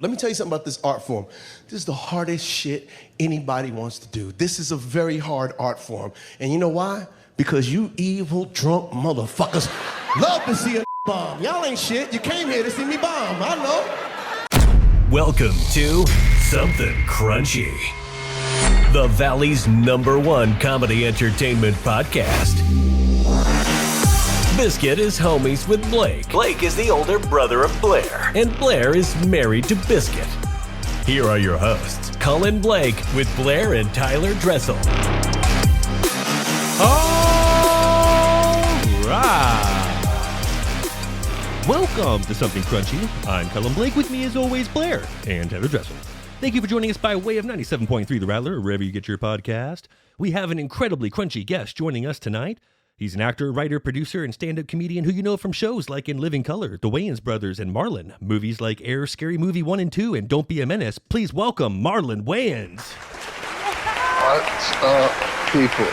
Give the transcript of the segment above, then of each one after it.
Let me tell you something about this art form. This is the hardest shit anybody wants to do. This is a very hard art form. And you know why? Because you evil, drunk motherfuckers love to see a bomb. Y'all ain't shit. You came here to see me bomb. I know. Welcome to Something Crunchy, the Valley's #1 comedy entertainment podcast. Biscuit is homies with Blake. Blake is the older brother of Blair. And Blair is married to Biscuit. Here are your hosts, Cullen Blake with Blair and Tyler Dressel. All right. Welcome to Something Crunchy. I'm Cullen Blake. With me, as always, Blair and Tyler Dressel. Thank you for joining us by way of 97.3 The Rattler, or wherever you get your podcast. We have an incredibly crunchy guest joining us tonight. He's an actor, writer, producer, and stand-up comedian who you know from shows like In Living Color, The Wayans Brothers, and Marlon. Movies like Air, Scary Movie 1 and 2, and Don't Be a Menace. Please welcome Marlon Wayans. What's up, people?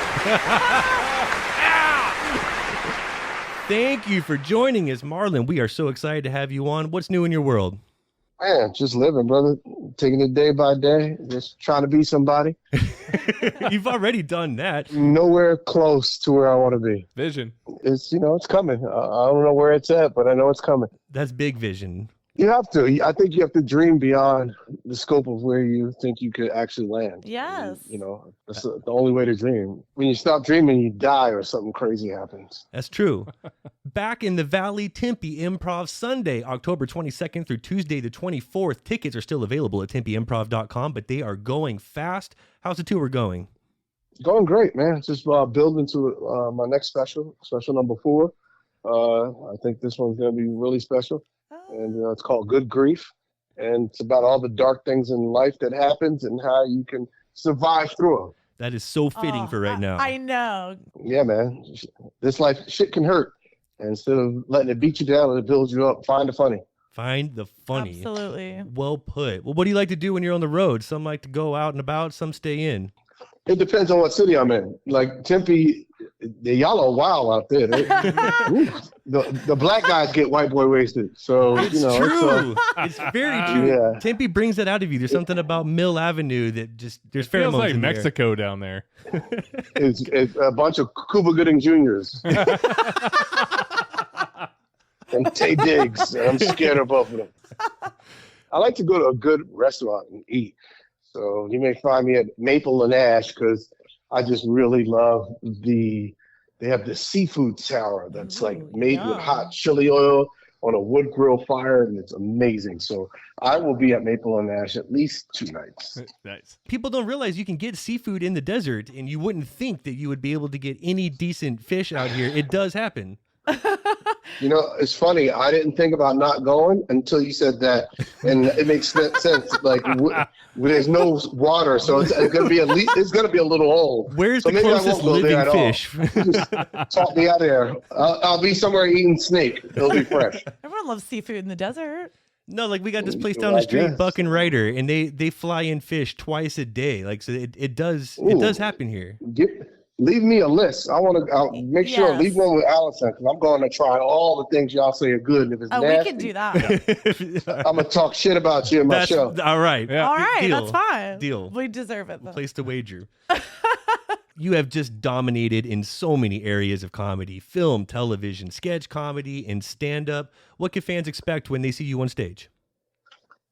Thank you for joining us, Marlon. We are so excited to have you on. What's new in your world? Man, just living, brother. Taking it day by day. Just trying to be somebody. You've already done that. Nowhere close to where I want to be. Vision. It's, it's coming. I don't know where it's at, but I know it's coming. That's big vision. You have to. I think you have to dream beyond the scope of where you think you could actually land. Yes. That's the only way to dream. When you stop dreaming, you die or something crazy happens. That's true. Back in the Valley, Tempe Improv Sunday, October 22nd through Tuesday the 24th. Tickets are still available at tempeimprov.com, but they are going fast. How's the tour going? Going great, man. Just building to my next special number 4. I think this one's going to be really special. And it's called Good Grief. And it's about all the dark things in life that happens and how you can survive through them. That is so fitting for right now. I know. Yeah, man. This life, shit can hurt. And instead of letting it beat you down and it builds you up, find the funny. Find the funny. Absolutely. Well put. Well, what do you like to do when you're on the road? Some like to go out and about, some stay in. It depends on what city I'm in. Like Tempe, y'all are wild out there. The black guys get white boy wasted. So, It's true. It's very true. Yeah. Tempe brings that out of you. There's something about Mill Avenue that just, there's pheromones Feels like in Mexico down there. It's a bunch of Cuba Gooding Juniors. And Tay Diggs. And I'm scared of both of them. I like to go to a good restaurant and eat. So you may find me at Maple and Ash because I just really love they have the seafood tower that's like made with hot chili oil on a wood grill fire, and it's amazing. So I will be at Maple and Ash at least 2 nights. Nice. People don't realize you can get seafood in the desert, and you wouldn't think that you would be able to get any decent fish out here. It does happen. It's funny. I didn't think about not going until you said that, and it makes sense. Like there's no water, so it's gonna be it's gonna be a little old. Where's so the closest living fish? Just talk me out of there. I'll be somewhere eating snake. It'll be fresh. Everyone loves seafood in the desert. No, like we got this place down the street, Buck and Ryder, and they fly in fish twice a day. Like so, it does happen here. Leave me a list. I want to make sure. Yes. Leave one with Allison because I'm going to try all the things y'all say are good. And if it's nasty, We can do that. I'm gonna talk shit about you in my show. All right. Yeah. All right, Deal. that's fine. Deal. We deserve it, though. Place to wager. You have just dominated in so many areas of comedy: film, television, sketch comedy, and stand-up. What can fans expect when they see you on stage?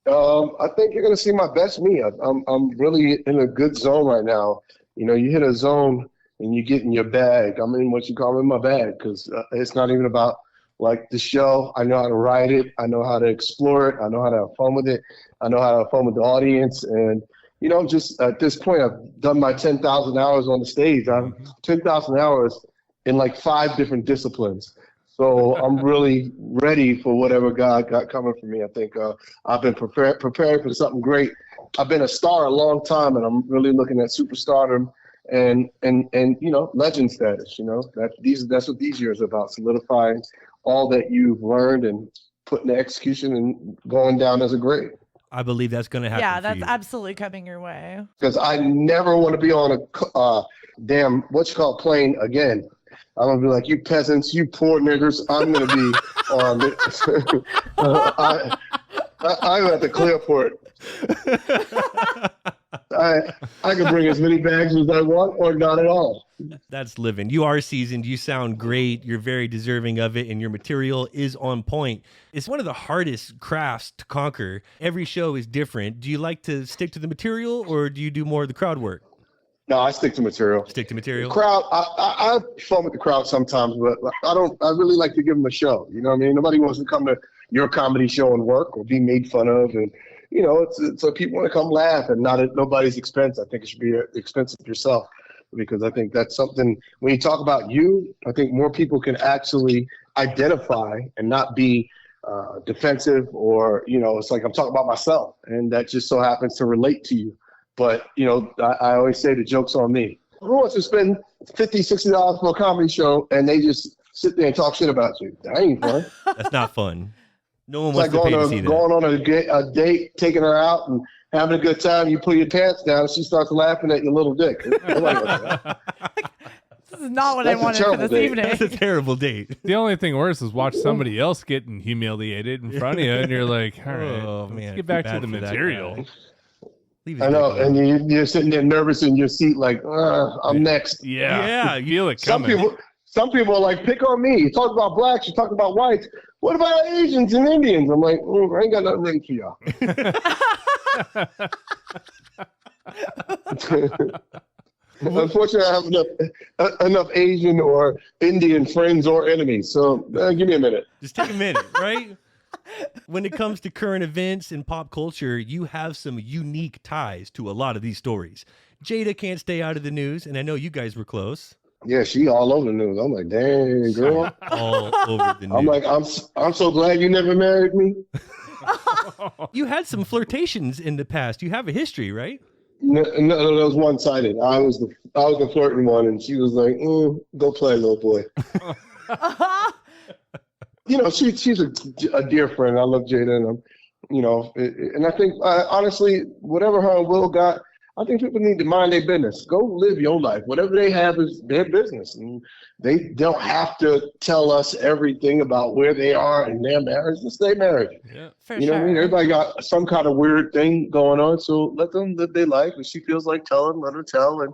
I think you're gonna see my best me. I'm really in a good zone right now. You hit a zone and you get in your bag. I'm in what you call in my bag because it's not even about like the show. I know how to write it. I know how to explore it. I know how to have fun with it. I know how to have fun with the audience. And, just at this point, I've done my 10,000 hours on the stage. I'm 10,000 hours in like 5 different disciplines. So I'm really ready for whatever God got coming for me. I think I've been prepared for something great. I've been a star a long time, and I'm really looking at superstardom and legend status. That's what these years are about: solidifying all that you've learned and putting the execution and going down as a great. I believe that's going to happen. Yeah, that's for you. absolutely coming your way. Because I never want to be on a plane again. I'm gonna be like, you peasants, you poor niggers. I'm gonna be on. I'm at the Clearport. I can bring as many bags as I want or not at all. That's living. You are seasoned. You sound great. You're very deserving of it, and your material is on point. It's one of the hardest crafts to conquer. Every show is different. Do you like to stick to the material, or do you do more of the crowd work? No, I stick to material. Stick to material? Crowd, I fun with the crowd sometimes, but I really like to give them a show. You know what I mean? Nobody wants to come to your comedy show and work or be made fun of. And, you know, it's so people want to come laugh and not at nobody's expense. I think it should be at the expense of yourself, because I think that's something, when you talk about you, I think more people can actually identify and not be defensive, or, you know, it's like I'm talking about myself, and that just so happens to relate to you. But, you know, I always say the joke's on me. Who wants to spend $50, $60 for a comedy show and they just sit there and talk shit about you? That ain't fun. That's not fun. No one It's wants like to pay to see that. going on a date, taking her out and having a good time. You pull your pants down and she starts laughing at your little dick. Nobody wants that. This is not what That's I a wanted for terrible this date. evening. That's a terrible date. The only thing worse is watch somebody else getting humiliated in front of you, and you're like, all right, Oh, let's man, get back feel to the bad for that material. guy. Leave his I know, dick alone. and you're sitting there nervous in your seat like, I'm next. Yeah, you feel it Some coming. people are like, pick on me. You talk about blacks, you talk about whites. What about Asians and Indians? I'm like, I ain't got nothing ready for y'all. Unfortunately, I have enough Asian or Indian friends or enemies. So give me a minute. Just take a minute, right? When it comes to current events and pop culture, you have some unique ties to a lot of these stories. Jada can't stay out of the news, and I know you guys were close. Yeah, she all over the news. I'm like, dang, girl. All over the news. I'm like, I'm so glad you never married me. You had some flirtations in the past. You have a history, right? No, that was one-sided. I was the flirting one, and she was like, go play, little boy. You know, she's a dear friend. I love Jada, and you know, and I think honestly, whatever her and Will got, I think people need to mind their business. Go live your life. Whatever they have is their business, and they don't have to tell us everything about where they are in their marriage. It's their marriage. Yeah. For You know what I mean? Everybody got some kind of weird thing going on, so let them live their life. If she feels like telling, let her tell, and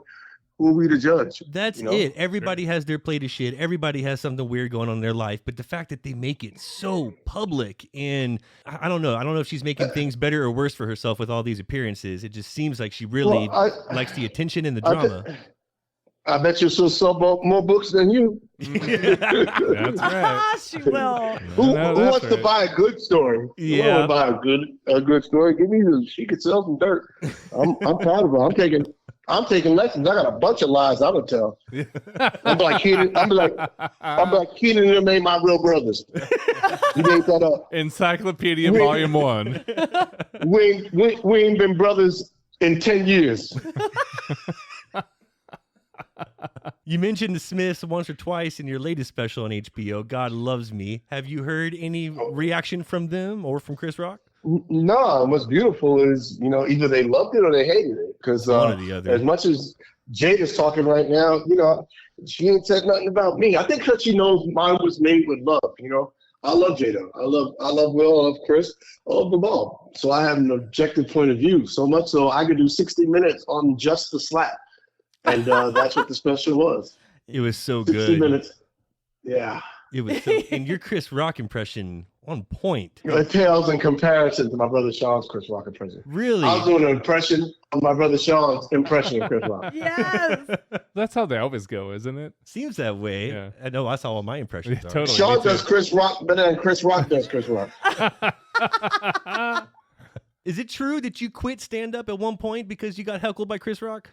who are we to judge? That's you know? it. Everybody has their plate of shit. Everybody has something weird going on in their life. But the fact that they make it so public, and I don't know. I don't know if she's making things better or worse for herself with all these appearances. It just seems like she really likes the attention and the drama. I bet you she'll sell more books than you. That's right. She will. Who No, wants that's to buy a good story? Yeah. Who wants to buy a good story? Give me she could sell some dirt. I'm proud of her. I'm taking lessons. I got a bunch of lies I would tell. I'm like Keenan and them ain't my real brothers. You made that up. Encyclopedia Volume 1. We ain't been brothers in 10 years. You mentioned the Smiths once or twice in your latest special on HBO, God Loves Me. Have you heard any reaction from them or from Chris Rock? No, what's beautiful is, you know, either they loved it or they hated it. Because One or the other. as much as Jada's talking right now, you know, she ain't said nothing about me. I think because she knows mine was made with love, you know. I love Jada. I love Will. I love Chris. I love them all. So I have an objective point of view. So much so I could do 60 minutes on just the slap. And that's what the special was. It was so 60 good. minutes. Yeah. It was so, and your Chris Rock impression on point. It pales in comparison to my brother Sean's Chris Rock impression. Really? I was doing an impression of my brother Sean's impression of Chris Rock. Yes. That's how they always go, isn't it? Seems that way. Yeah. I know that's how all my impressions Yeah, are. totally. Sean me too. does Chris Rock better than Chris Rock does Chris Rock. Is it true that you quit stand-up at one point because you got heckled by Chris Rock?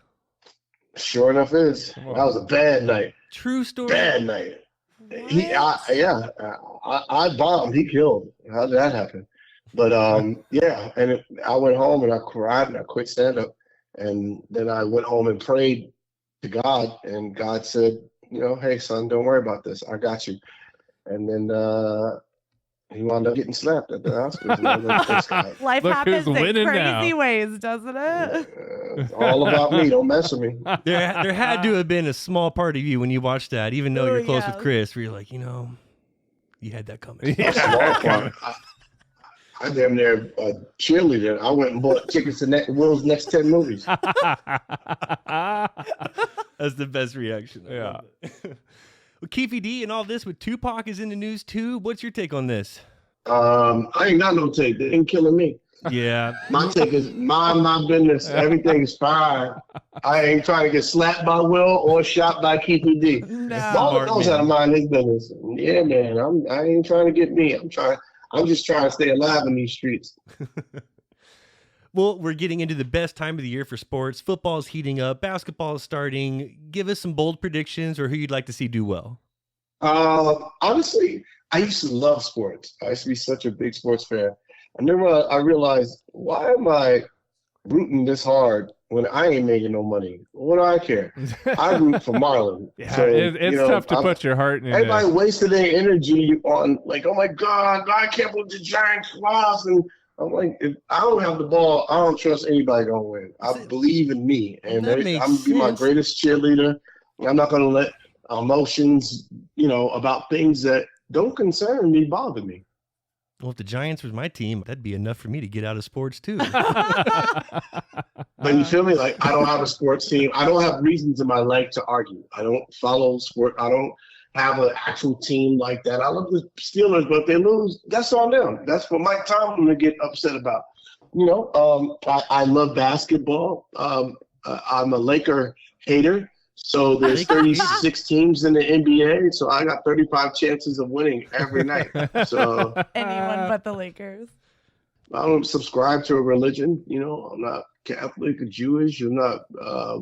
Sure enough is. That was a bad night. True story? Bad night. I bombed. He killed. How did that happen? But yeah, and I went home and I cried and I quit stand up, and then I went home and prayed to God, and God said, you know, hey son, don't worry about this. I got you. And then he wound up getting slapped at the Oscars. Life Look happens who's in winning crazy now. ways, doesn't it? It's all about me. Don't mess with me. There had to have been a small part of you when you watched that, even though you're close yeah. with Chris, where you're like, you know, you had that coming. A small part. I damn near cheerleader. I went and bought tickets to Will's next 10 movies. That's the best reaction. Yeah. Well, Keefy D and all this with Tupac is in the news too. What's your take on this? I ain't got no take. They ain't killing me. Yeah. My take is mind my business. Everything's fine. I ain't trying to get slapped by Will or shot by Keefy D. No. Marlon knows how to mind his business. Yeah, man. I ain't trying to get me. I'm just trying to stay alive in these streets. Well, we're getting into the best time of the year for sports. Football's heating up. Basketball is starting. Give us some bold predictions or who you'd like to see do well. Honestly, I used to love sports. I used to be such a big sports fan. And then I realized, why am I rooting this hard when I ain't making no money? What do I care? I root for Marlon. Yeah, So, it's tough to put your heart in. Everybody wasted their energy on like, oh my God, I can't believe the Giants lost. And I'm like, if I don't have the ball, I don't trust anybody gonna win. I believe in me, and That I'm makes gonna be my sense. greatest cheerleader. I'm not gonna let emotions, about things that don't concern me bother me. Well, if the Giants was my team, that'd be enough for me to get out of sports too. But you feel me? Like, I don't have a sports team. I don't have reasons in my life to argue. I don't follow sport. I don't have an actual team like that. I love the Steelers, but if they lose, that's on them. That's what Mike Tomlin to get upset about. I love basketball. I'm a Laker hater. So there's 36 teams in the NBA. So I got 35 chances of winning every night. So Anyone but the Lakers. I don't subscribe to a religion. I'm not Catholic or Jewish. I'm not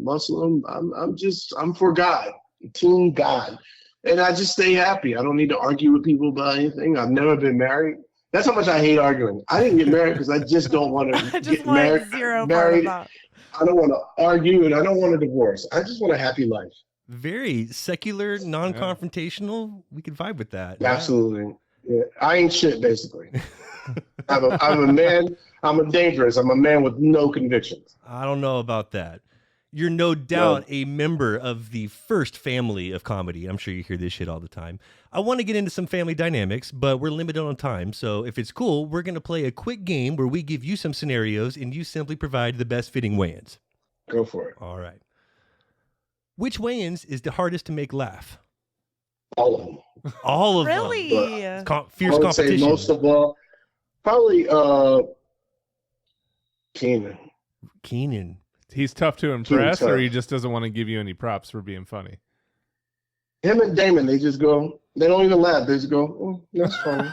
Muslim. I'm for God, Team God. And I just stay happy. I don't need to argue with people about anything. I've never been married. That's how much I hate arguing. I didn't get married because I just don't want to get married. Married. I don't want to argue and I don't want a divorce. I just want a happy life. Very secular, non-confrontational. We can vibe with that. Absolutely. Yeah. I ain't shit, basically. I'm a man. I'm dangerous. I'm a man with no convictions. I don't know about that. You're no doubt a member of the first family of comedy. I'm sure you hear this shit all the time. I want to get into some family dynamics, but we're limited on time. So if it's cool, we're going to play a quick game where we give you some scenarios and you simply provide the best fitting Wayans. Go for it. All right. Which Wayans is the hardest to make laugh? All of them. All of Really? them. Fierce I would competition. say most of all, probably Keenan. Keenan. He's tough to impress, tough. or he just doesn't want to give you any props for being funny. Him and Damon, they just go, they don't even laugh. They just go, that's funny.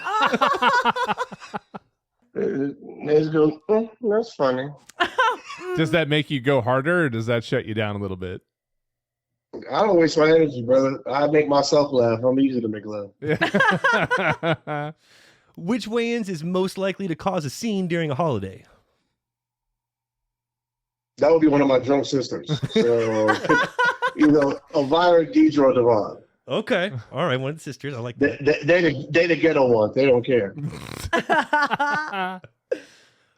They just go, that's funny. Does that make you go harder, or does that shut you down a little bit? I don't waste my energy, brother. I make myself laugh. I'm easy to make laugh. Which Wayans is most likely to cause a scene during a holiday? That would be one of my drunk sisters. So, Elvira, Deidre, or Devon. Okay. All right. One of the sisters. I like that. They the ghetto ones. They don't care.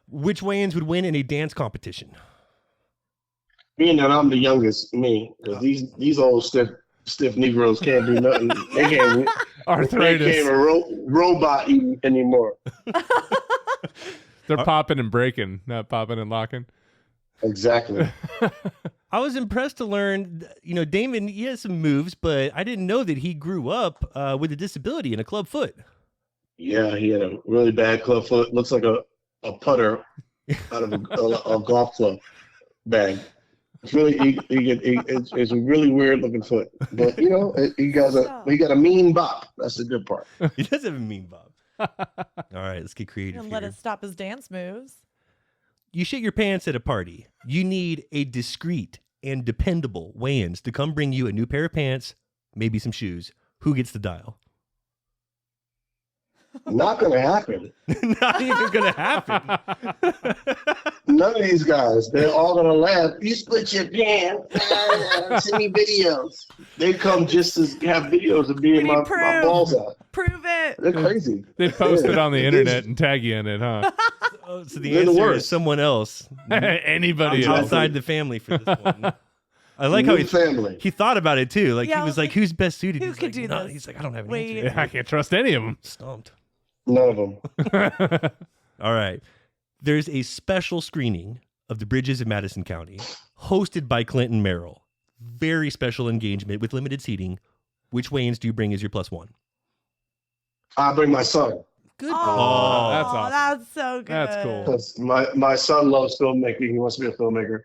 Which Wayans would win in a dance competition? Being that I'm the youngest, me, because these old stiff Negroes can't do nothing. They can't. Arthritis. They can't even robot anymore. They're popping and breaking, not popping and locking. Exactly. I was impressed to learn, Damon, he has some moves, but I didn't know that he grew up with a disability and a club foot. Yeah, he had a really bad club foot. Looks like a putter out of a golf club bag. It's really it's a really weird looking foot, but he got a mean bop. That's the good part. He does have a mean bob. All right, let's get creative And here. let us stop his dance moves. You shit your pants at a party. You need a discreet and dependable Wayans to come bring you a new pair of pants, maybe some shoes. Who gets the dial? Not gonna happen. Not even gonna happen. None of these guys. They're all gonna laugh. You split your pants. Send me videos. They come just to have videos of me and my balls out. Prove it. They're crazy. They post it on the internet and tag you in it, huh? So the They're the answer is worst. someone else. Anybody else. Outside the family for this one. I like how New family. he thought about it too. Like Yeah, he I was was like, like, who's best suited? who He's could like, do "No." this? He's like, I don't have an Wait. answer. Yeah, I can't trust any of them. Stumped. None of them. All right. There's a special screening of The Bridges of Madison County, hosted by Clinton Merrill. Very special engagement with limited seating. Which Wayans do you bring as your plus one? I bring my son. Good. Oh, that's awesome. That's so good. That's cool. Because my son loves filmmaking. He wants to be a filmmaker.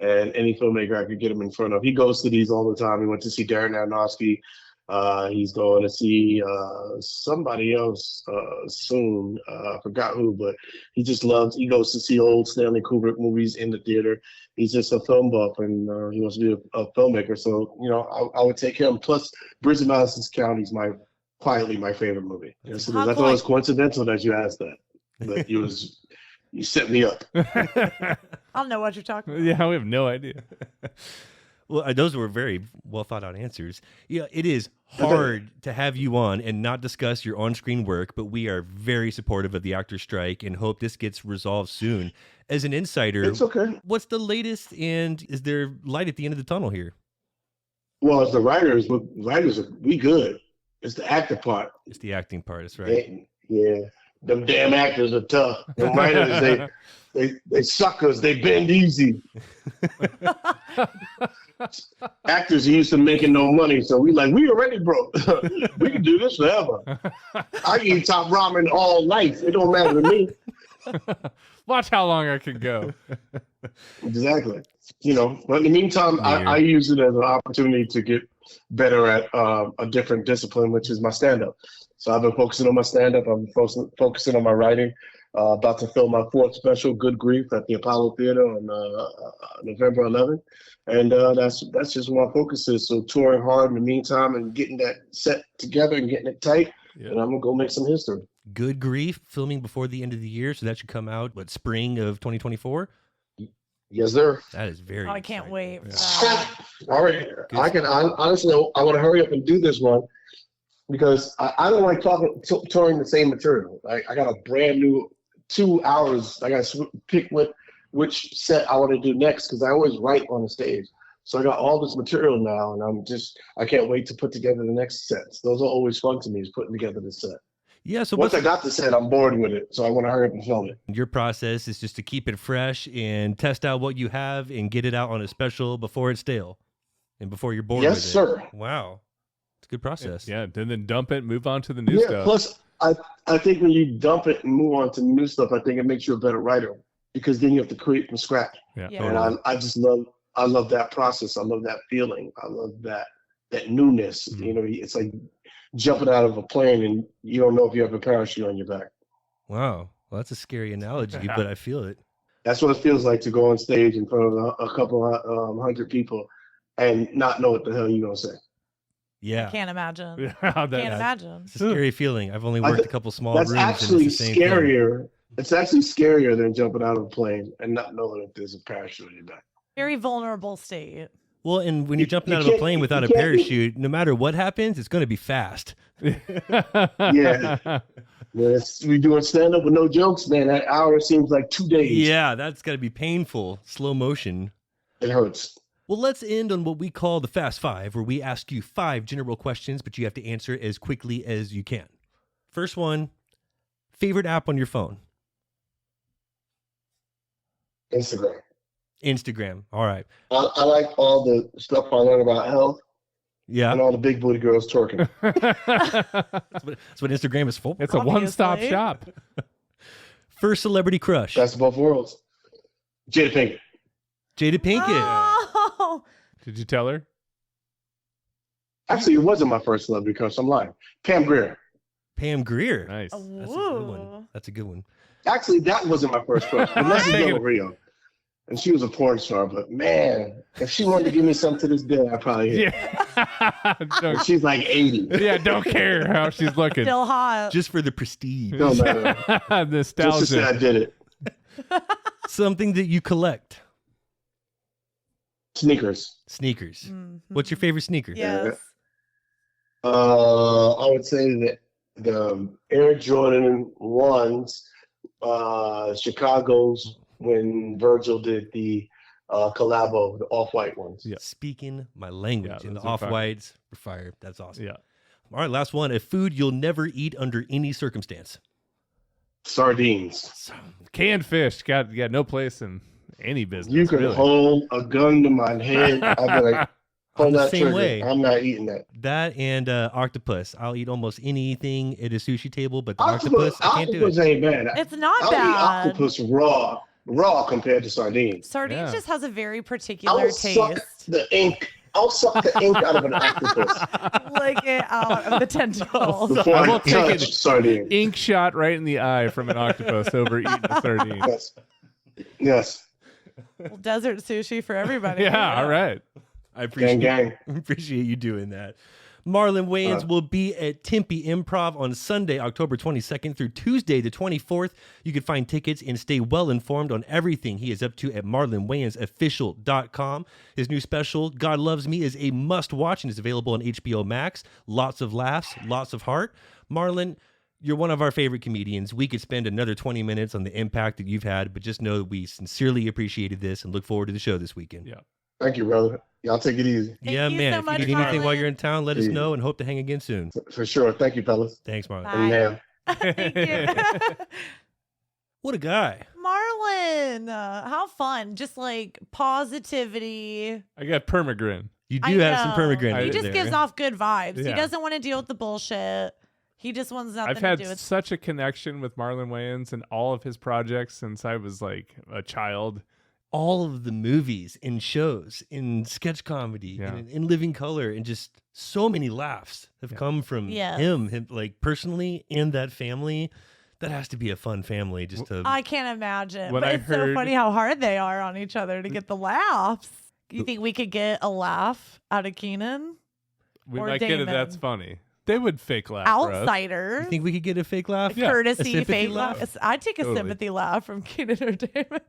And any filmmaker I could get him in front of. He goes to these all the time. He went to see Darren Aronofsky. He's going to see somebody else soon. I forgot who, but he goes to see old Stanley Kubrick movies in the theater. He's just a film buff, and he wants to be a filmmaker. So, I would take him. Plus, Bridges of Madison County is quietly my favorite movie. So I thought it was coincidental that you asked that. But you set me up. I don't know what you're talking about. Yeah, we have no idea. Well, those were very well thought out answers. Yeah, it is hard to have you on and not discuss your on-screen work, but we are very supportive of the actor strike and hope this gets resolved soon. As an insider, It's okay. what's the latest, and is there light at the end of the tunnel here? Well, as the writers, we good. It's the actor part. It's the acting part, that's right. Yeah. Them damn actors are tough. The writers, they suckers. They bend easy. Actors are used to making no money, so we already broke. We can do this forever. I can eat top ramen all life. It don't matter to me. Watch how long I can go. Exactly. But in the meantime, I use it as an opportunity to get better at a different discipline, which is my stand-up. So I've been focusing on my stand-up. I've been focusing on my writing. About to film my 4th special, Good Grief, at the Apollo Theater on November 11th. And that's just where my focus is. So touring hard in the meantime and getting that set together and getting it tight. Yeah. And I'm going to go make some history. Good Grief, filming before the end of the year, so that should come out, spring of 2024? Yes, sir. That is very I can't exciting. wait for Yeah. that. All right. Honestly, I want to hurry up and do this one because I don't like touring the same material. I got a brand new 2 hours. I got to pick which set I want to do next because I always write on the stage. So I got all this material now, and I can't wait to put together the next sets. Those are always fun to me, is putting together the set. Yeah, so Once I got the set, I'm bored with it, so I want to hurry up and film it. your process is just to keep it fresh and test out what you have and get it out on a special before it's stale and before you're bored with it. Yes, sir. Wow. It's a good process. Yeah, then dump it, move on to the new stuff. Plus, I think when you dump it and move on to new stuff, I think it makes you a better writer because then you have to create from scratch. Yeah. Yeah. And I love that process. I love that feeling. I love that newness. Mhm. It's like jumping out of a plane and you don't know if you have a parachute on your back. Wow. Well, that's a scary analogy, but I feel it. That's what it feels like to go on stage in front of a couple hundred people and not know what the hell you're going to say. Yeah. Can't imagine. Yeah, Can't imagine. It's a scary feeling. I've only worked a couple small That's rooms. actually and it's the same thing. scarier. It's actually scarier than jumping out of a plane and not knowing if there's a parachute on your back. Very vulnerable state. Well, and when you're jumping you out of a can't- plane without a you can't be- parachute, no matter what happens, it's going to be fast. Yeah. We doing stand-up with no jokes, man. That hour seems like 2 days. Yeah, that's got to be painful. Slow motion. It hurts. Well, let's end on what we call the Fast Five, where we ask you 5 general questions, but you have to answer as quickly as you can. First one, favorite app on your phone? Instagram. Instagram. All right. I like all the stuff I learn about health Yeah. and all the big booty girls twerking. That's what Instagram is for. It's a one-stop Obviously. shop. First celebrity crush? Best of both worlds. Jada Pinkett. Jada Pinkett. Oh, Did you tell her? Actually, it wasn't my first celebrity crush. I'm lying. Pam Grier. Pam Grier. Nice. That's a good one. That's a good one. Actually, that wasn't my first crush. Unless it's Del Rio. And she was a porn star, but man, if she wanted to give me something to this day, I'd probably hit her. Yeah. And don't, she's like 80. yeah, don't care how she's looking. still hot. Just for the prestige. No matter. Just to say I Nostalgia. did it. Something that you collect. Sneakers. Sneakers. Mhm. What's your favorite sneaker? Yes. I would say that the Air Jordan 1s, Chicago's, when Virgil did the collabo, the off-white ones. Yeah. Speaking my language. Yeah, and the those are fire. off-whites were fire. That's awesome. Yeah. All right, last one. A food you'll never eat under any circumstance. Sardines. Canned fish got no place in any business. You could really. hold a gun to my head. I'd be like, pull I'm the that same trigger. way. I'm not eating that. That and octopus. I'll eat almost anything at a sushi table, but the octopus, I can't do Octopus it. ain't bad. It's not I'll eat bad. octopus raw compared to sardines. Sardines Yeah. just has a very particular I'll taste. suck the ink. I'll suck the ink out of an octopus Lick it out of the tentacles. before I I will take touch it. sardines. Ink shot right in the eye from an octopus over eating a sardine. Yes. Well, desert sushi for everybody. Yeah, all right. I Gang, gang. appreciate you doing that. Marlon Wayans will be at Tempe Improv on Sunday, October 22nd through Tuesday the 24th. You can find tickets and stay well informed on everything he is up to at marlonwayansofficial.com. His new special, God Loves Me, is a must-watch and is available on HBO Max. Lots of laughs, lots of heart. Marlon, you're one of our favorite comedians. We could spend another 20 minutes on the impact that you've had, but just know that we sincerely appreciated this and look forward to the show this weekend. Yeah. Thank you, brother. Y'all take it easy. Thank Yeah, you man. so If much, you need anything while Marlon. you're in town, let us Yeah. know and hope to hang again soon. For sure. Thank you, fellas. Thanks, Marlon. Bye. And ma'am. Thank you. What a guy. Marlon, how fun. Just like positivity. I got permagrin. You I do have some know. permagrin He in just there. gives off good vibes. He Yeah. doesn't want to deal with the bullshit. He just wants nothing I've had to do with such a connection with Marlon Wayans and all of his projects since I was like a child. all of the movies and shows in sketch comedy Yeah. and in living color, and just so many laughs have come from Yes. him, like personally, and that family. That has to be a fun family just to I can't imagine. When But I it's so heard- funny how hard they are on each other to get the laughs. You think we could get a laugh out of Keenan? We Or might get it. Damon. That's funny. They would fake laugh for us. Outsider. You think we could get a fake laugh? Yeah. A Courtesy sympathy fake laugh? laugh. I'd take a Totally. sympathy laugh from Keenan or Damon.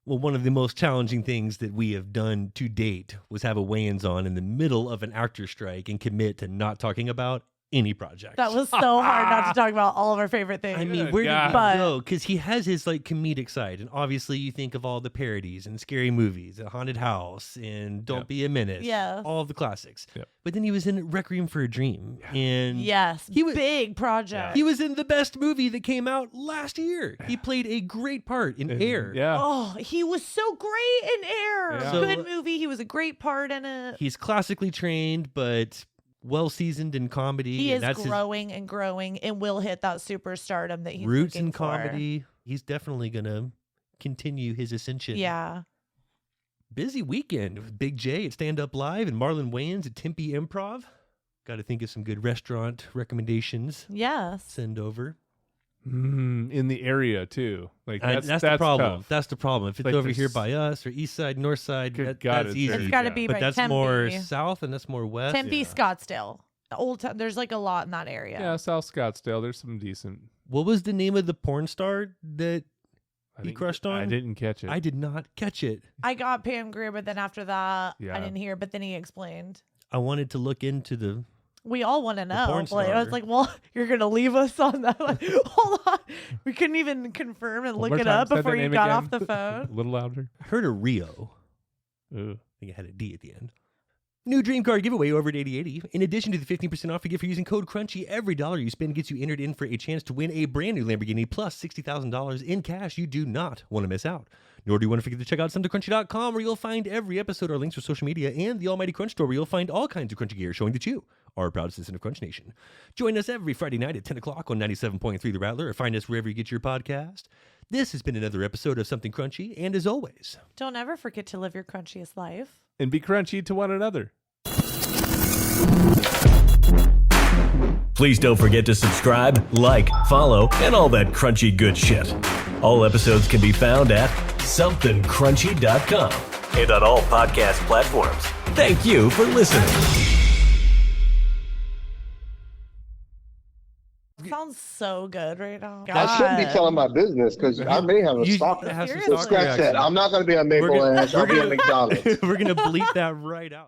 Well, one of the most challenging things that we have done to date was have a Wayans on in the middle of an actor strike and commit to not talking about any project. That was so hard not to talk about all of our favorite things. I mean, Good where did God. we But- go? Because he has his like comedic side, and obviously you think of all the parodies and scary movies, A Haunted House, and Don't Yep. Be a Menace, Yes. all of the classics. Yep. But then he was in Requiem for a Dream, and yes, He was- big project. he was in the best movie that came out last year. He played a great part in Air. Yeah. Oh, he was so great in Air. Yeah. So- Good movie. He was a great part in it. He's classically trained, but well seasoned in comedy. He and is that's growing and growing and will hit that superstardom that his he's roots looking in for. comedy. He's definitely gonna continue his ascension. Yeah. Busy weekend with Big J at Stand Up Live and Marlon Wayans at Tempe Improv. Got to think of some good restaurant recommendations. Yes. Send over. In the area too. Like that's the problem. tough. That's the problem. If it's Like over this- here by us or East Side, North Side, Good God, that's it's easy. very It's got to bad. be But by that's Tempe. more south and that's more west. Tempe, Yeah. Scottsdale. The old town. There's like a lot in that area. Yeah, South Scottsdale. There's some decent. What was the name of the porn star that I He didn't- crushed on? I didn't catch it. I did not catch it? I got Pam Grier, but then after that, Yeah. I didn't hear. But then he explained. I wanted to look into the. We all want to know. porn Like, I was star. like, well, you're going to leave us on that. Like, hold on. We couldn't even confirm and One look more it time, up say the before you name got again. off the phone. A little louder. I heard of Rio. Ooh. I think it had a D at the end. New Dream Card giveaway over at 8080. In addition to the 15% off you get for using code CRUNCHY, every dollar you spend gets you entered in for a chance to win a brand new Lamborghini plus $60,000 in cash. You do not want to miss out. Nor do you want to forget to check out SomethingCrunchy.com, where you'll find every episode, our links for social media, and the Almighty Crunch Store, where you'll find all kinds of crunchy gear showing that you are a proud citizen of Crunch Nation. Join us every Friday night at 10 o'clock on 97.3 The Rattler, or find us wherever you get your podcast. This has been another episode of Something Crunchy, and as always, Don't ever forget to live your crunchiest life. And be crunchy to one another. Please don't forget to subscribe, like, follow, and all that crunchy good shit. All episodes can be found at somethingcrunchy.com and on all podcast platforms. Thank you for listening. Sounds so good right now. I shouldn't be God. telling my business because I may have a you stalker. have some Seriously. stalker Scratch that. accent. I'm not going to be on We're gonna- Maple Ash. I'll be on McDonald's. We're going to bleep that right out.